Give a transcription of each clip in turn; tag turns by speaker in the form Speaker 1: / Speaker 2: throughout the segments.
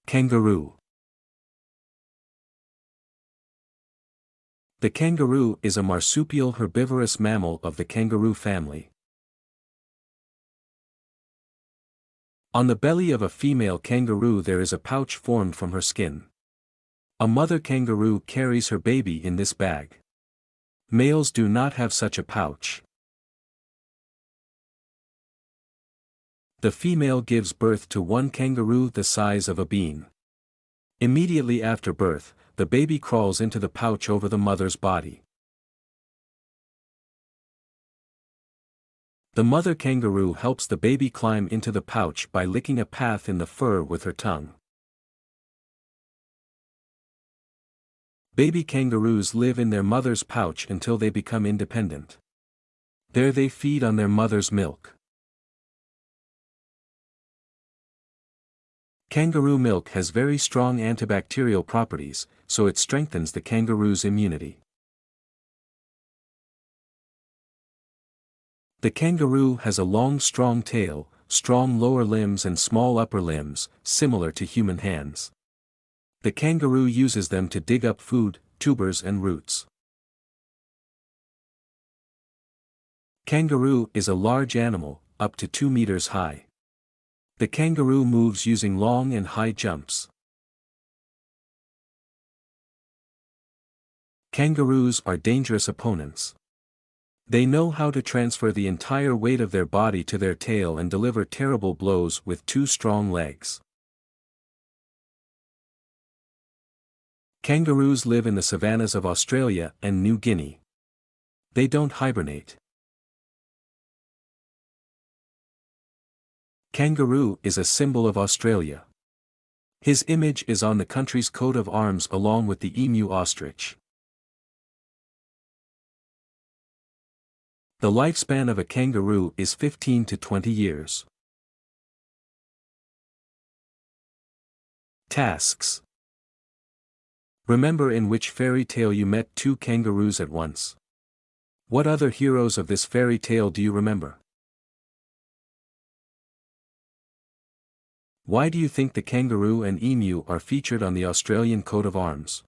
Speaker 1: Kangaroo. The kangaroo is a marsupial herbivorous mammal of the kangaroo family. On the belly of a female kangaroo there is a pouch formed from her skin. A mother kangaroo carries her baby in this bag. Males do not have such a pouch. The female gives birth to one kangaroo the size of a bean. Immediately after birth, the baby crawls into the pouch over the mother's body. The mother kangaroo helps the baby climb into the pouch by licking a path in the fur with her tongue. Baby kangaroos live in their mother's pouch until they become independent. There they feed on their mother's milk. Kangaroo milk has very strong antibacterial properties, so it strengthens the kangaroo's immunity. The kangaroo has a long strong tail, strong lower limbs and small upper limbs, similar to human hands. The kangaroo uses them to dig up food, tubers and roots. Kangaroo is a large animal, up to 2 meters high. The kangaroo moves using long and high jumps. Kangaroos are dangerous opponents. They know how to transfer the entire weight of their body to their tail and deliver terrible blows with 2 strong legs. Kangaroos live in the savannas of Australia and New Guinea. They don't hibernate. Kangaroo is a symbol of Australia. His image is on the country's coat of arms along with the emu ostrich. The lifespan of a kangaroo is 15 to 20 years. Tasks. Remember in which fairy tale you met 2 kangaroos at once. What other heroes of this fairy tale do you remember? Why do you think the kangaroo and emu are featured on the Australian coat of arms?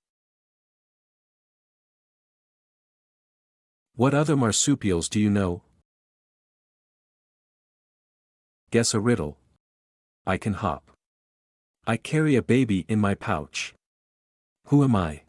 Speaker 1: What other marsupials do you know? Guess a riddle. I can hop. I carry a baby in my pouch. Who am I?